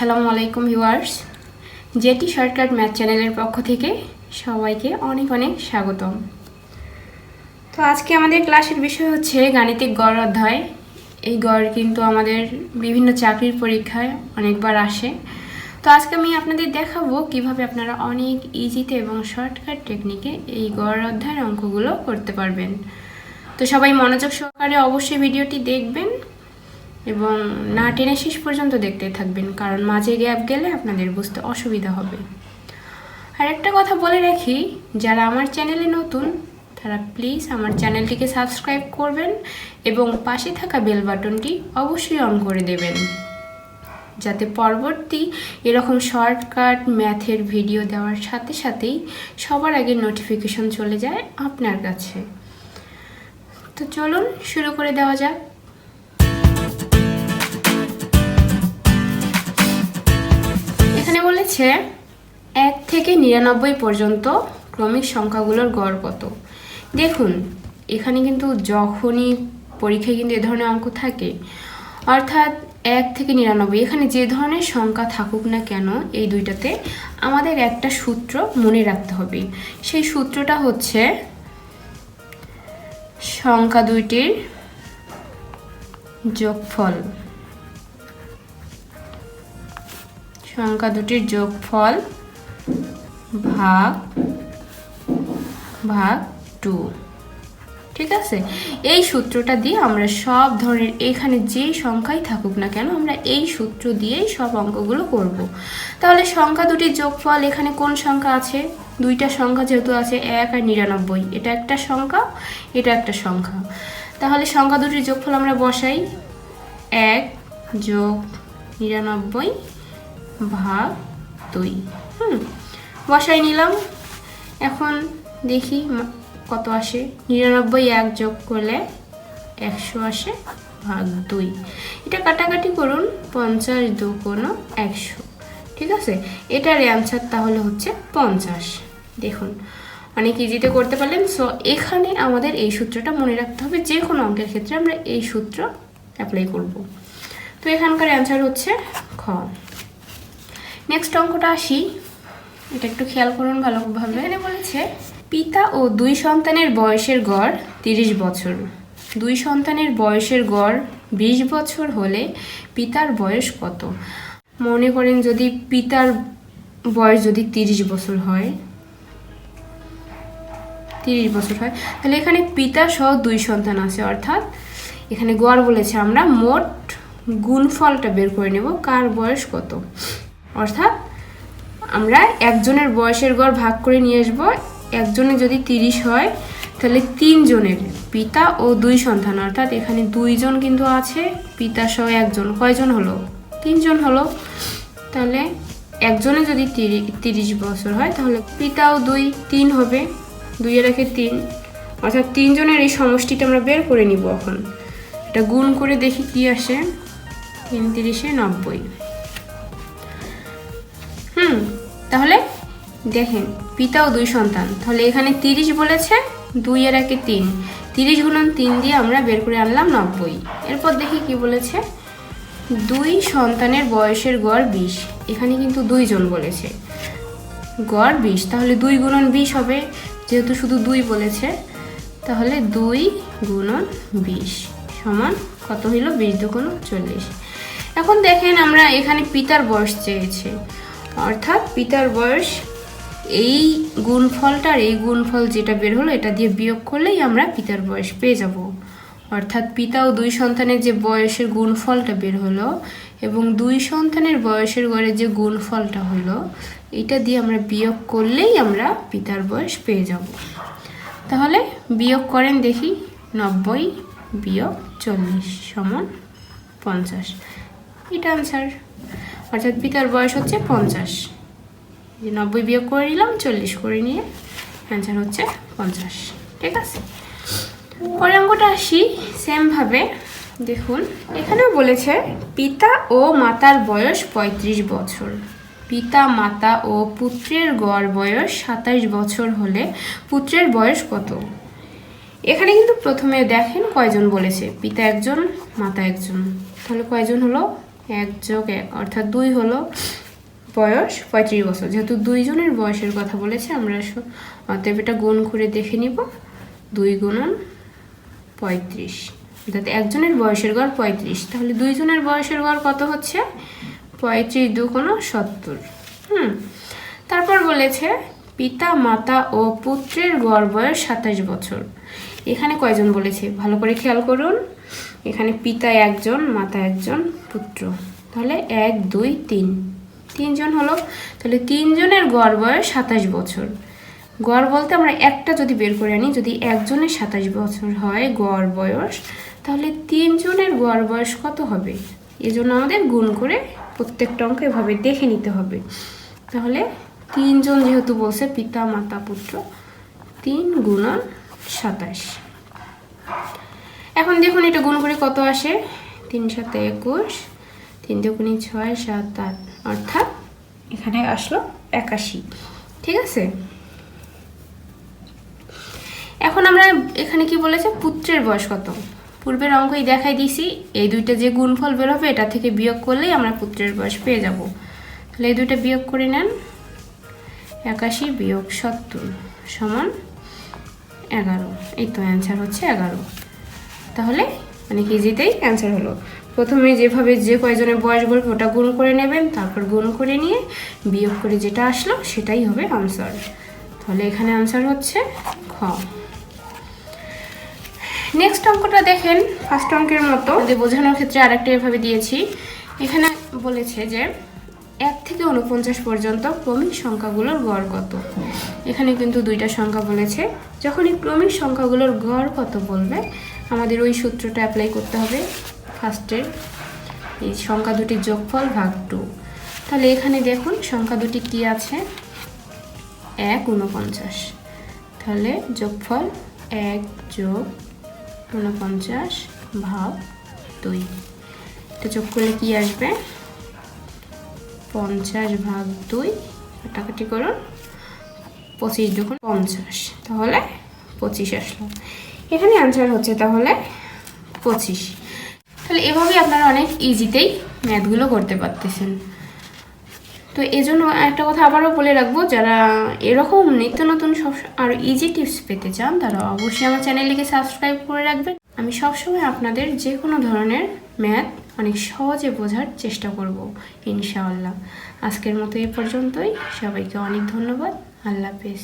আসসালামু আলাইকুম viewers, jetty shortcut math চ্যানেলের পক্ষ থেকে সবাইকে অনেক অনেক স্বাগতম। তো আজকে আমাদের ক্লাসের বিষয় হচ্ছে গাণিতিক গড় অধ্যায়। এই গড় কিন্তু আমাদের বিভিন্ন চাকরির পরীক্ষায় অনেকবার আসে। তো আজকে আমি আপনাদের দেখাবো কিভাবে আপনারা অনেক ইজিতে এবং শর্টকাট টেকনিকে এই গড় অধ্যায়ের অঙ্কগুলো করতে পারবেন। তো সবাই মনোযোগ সহকারে অবশ্যই ভিডিওটি দেখবেন এবং না টেনে শেষ পর্যন্ত দেখতে থাকবেন, কারণ মাঝে গ্যাপ গেলে আপনাদের বুঝতে অসুবিধা হবে। আর একটা কথা বলে রাখি, যারা আমার চ্যানেলে নতুন তারা প্লিজ আমার চ্যানেলটিকে সাবস্ক্রাইব করবেন এবং পাশে থাকা বেল বাটনটি অবশ্যই অন করে দেবেন, যাতে পরবর্তী এরকম শর্টকাট ম্যাথের ভিডিও দেওয়ার সাথে সাথেই সবার আগে নোটিফিকেশন চলে যায় আপনার কাছে। তো চলুন শুরু করে দেওয়া যাক। এখানে বলেছে 1 থেকে 99 পর্যন্ত ক্রমিক সংখ্যাগুলোর গড় কত। দেখুন, এখানে কিন্তু যখনই পরীক্ষায় কিন্তু এ ধরনের অঙ্ক থাকে, অর্থাৎ 1 থেকে 99, এখানে যে ধরনের সংখ্যা থাকুক না কেন এই দুইটাতে আমাদের একটা সূত্র মনে রাখতে হবে। সেই সূত্রটা হচ্ছে সংখ্যা দুইটির যোগফল। সংখ্যা দুটির যোগফল ভাগ 2। ঠিক আছে, এই সূত্রটা দিয়ে আমরা সব ধরনের এখানে যে সংখ্যাই থাকুক না কেন আমরা এই সূত্র দিয়েই সব অঙ্কগুলো করব। তাহলে সংখ্যা দুটির যোগফল, এখানে কোন সংখ্যা আছে? দুইটা সংখ্যা যেহেতু আছে, 1 আর 99, এটা একটা সংখ্যা, এটা একটা সংখ্যা। তাহলে সংখ্যা দুটির যোগফল আমরা বসাই, 1 যোগ 99 ভাগ 2। বসাই নিলাম। এখন দেখি কত আসে। 99 1 যোগ করলে 100 আসে ভাগ 2। এটা কাটাকাটি করুন, 50 2 কোনো 100। ঠিক আছে, এটার অ্যান্সার তাহলে হচ্ছে 50। দেখুন, অনেক ইজিতে করতে পারলেন। সো এখানে আমাদের এই সূত্রটা মনে রাখতে হবে, যে কোনো অঙ্কের ক্ষেত্রে আমরা এই সূত্র অ্যাপ্লাই করব। তো এখানকার অ্যান্সার হচ্ছে খ। নেক্সট অঙ্কটা আসি, এটা একটু খেয়াল করুন ভালোভাবে। এখানে বলেছে পিতা ও 2 সন্তানের বয়সের গড় 30 বছর। 2 সন্তানের বয়সের গড় 20 বছর হলে পিতার বয়স কত? মনে করেন যদি পিতার বয়স যদি 30 বছর হয়, 30 বছর হয়, তাহলে এখানে পিতা সহ 2 সন্তান আছে, অর্থাৎ এখানে গড় বলেছে, আমরা মোট গুণফলটা বের করে নেব কার বয়স কত। অর্থাৎ আমরা একজনের বয়সের গড় ভাগ করে নিয়ে আসবো। একজনের যদি 30 হয় তাহলে 3 জনের, পিতা ও 2 সন্তান, অর্থাৎ এখানে 2 জন কিন্তু আছে, পিতা সহ একজন, কয়জন হলো? 3 জন হলো। তাহলে একজনে যদি 30 বছর হয় তাহলে পিতাও 3 হবে, 2 এর একে 3, অর্থাৎ 3 জনের এই সমষ্টিটা আমরা বের করে নিব। এখন এটা গুণ করে দেখি কি আসে। 3 30 90। তাহলে দেখেন, পিতা ও 2 সন্তান, তাহলে এখানে 30 বলেছে, 2 এর একে 3, 30 গুণন 3 দিয়ে আমরা বের করে আনলাম 90। এরপর দেখি কি বলেছে, 2 সন্তানের বয়সের গড় 20। এখানে কিন্তু 2 জন বলেছে, গড় 20, তাহলে 2 গুণন 20 হবে, যেহেতু শুধু 2 বলেছে, তাহলে 2 গুণন 20 সমান কত হইল? 20 2 40। এখন দেখেন, আমরা এখানে পিতার বয়স চেয়েছে, অর্থাৎ পিতার বয়স, এই গুণফলটার এই গুণফল যেটা বের হলো এটা দিয়ে বিয়োগ করলেই আমরা পিতার বয়স পেয়ে যাব। অর্থাৎ পিতা ও 2 সন্তানের যে বয়সের গুণফলটা বের হলো এবং 2 সন্তানের বয়সের গড়ে যে গুণফলটা হলো, এটা দিয়ে আমরা বিয়োগ করলেই আমরা পিতার বয়স পেয়ে যাব। তাহলে বিয়োগ করেন দেখি, 90 বিয়োগ 40 সমান 50। এটা আনসার, অর্থাৎ পিতার বয়স হচ্ছে 50। 90 বিয়োগ করে নিলাম, 40 করে নিয়ে অ্যান্সার হচ্ছে 50। ঠিক আছে, পরের অঙ্কটা আসি। সেমভাবে দেখুন, এখানেও বলেছে পিতা ও মাতার বয়স 35 বছর। পিতা, মাতা ও পুত্রের গড় বয়স 27 বছর হলে পুত্রের বয়স কত? এখানে কিন্তু প্রথমে দেখেন কয়জন বলেছে, পিতা একজন, মাতা একজন, তাহলে কয়জন হলো? 1 + 1 অর্থাৎ 2 হলো বয়স 35 বছর। যেহেতু দুইজনের বয়সের কথা বলেছে আমরা অতএব এটা গুণ করে দেখে নিব। 2 × 35 অর্থাৎ একজনের বয়সের গড় 35, তাহলে দুইজনের বয়সের গড় কত হচ্ছে? 35 × 2 = 70। তারপর বলেছে পিতা মাতা ও পুত্রের গড় বয়স 27 বছর। এখানে কয়জন বলেছে ভালো করে খেয়াল করুন। এখানে পিতা একজন, মাতা একজন, পুত্র, তাহলে 1 2 3 তিনজন হলো। তাহলে তিনজনের গড় বয়স 27 বছর। গড় বলতে আমরা একটা যদি বের করে আনি, যদি একজনের 27 বছর হয় গড় বয়স, তাহলে তিনজনের গড় বয়স কত হবে? এজন্য আমাদের গুণ করে প্রত্যেকটা অঙ্ক এভাবে দেখে নিতে হবে। তাহলে তিনজন যেহেতু বলছে পিতা মাতা পুত্র, 3 × 27। এখন দেখুন এটা গুণ করে কত আসে? 3 × 7 = 21, 3 × 2 = 6, 7 8 অর্থাৎ এখানে আসলো 81। ঠিক আছে, এখন আমরা এখানে কি বলেছে পুত্রের বয়স কত? পূর্বের অঙ্কই দেখাই দিছি, এই দুইটা যে গুণফল বের হবে এটা থেকে বিয়োগ করলেই আমরা পুত্রের বয়স পেয়ে যাব। তাহলে এই দুইটা বিয়োগ করে নেন। 81 - 70 = 11। এই তো অ্যান্সার হচ্ছে 11। তাহলে অনেক ইজিতেই অ্যান্সার হলো। প্রথমে যেভাবে যে কয়জনের বয়স বলবে ওটা গুণ করে নেবেন, তারপর গুণ করে নিয়ে বিয়োগ করে যেটা আসলো সেটাই হবে আনসার। তাহলে এখানে আনসার হচ্ছে খ। নেক্সট অঙ্কটা দেখেন, ফার্স্ট অঙ্কের মতো বোঝানোর ক্ষেত্রে আরেকটা এভাবে দিয়েছি। এখানে বলেছে যে 1 থেকে 49 পর্যন্ত ক্রমিক সংখ্যাগুলোর গড় কত। এখানে কিন্তু দুইটা সংখ্যা বলেছে। যখন এই ক্রমিক সংখ্যাগুলোর গড় কত বলবে আমাদের ওই সূত্রটা অ্যাপ্লাই করতে হবে। ফার্স্টের এই সংখ্যা দুটির যোগফল ভাগ 2। তাহলে এখানে দেখুন সংখ্যা দুটি কি আছে? 1 49। তাহলে যোগফল 1 + 49 ভাগ 2। এটা যোগ করলে কি আসবে? 50 ভাগ 2, কাটাকাটি করুন, 25 × 50, তাহলে 25 আসলো। এখানে আনসার হচ্ছে তাহলে 25। তাহলে এভাবে আপনারা অনেক ইজিতেই ম্যাথগুলো করতে পারতেছেন। তো এই জন্য একটা কথা আবারও বলে রাখবো, যারা এরকম নিত্য নতুন সব আরও ইজি টিপস পেতে চান তারা অবশ্যই আমার চ্যানেলটিকে সাবস্ক্রাইব করে রাখবেন। আমি সবসময় আপনাদের যে কোনো ধরনের ম্যাথ অনেক সহজে বোঝার চেষ্টা করব ইনশাআল্লাহ। আজকের মতো এ পর্যন্তই। সবাইকে অনেক ধন্যবাদ। আল্লাহ হাফেজ।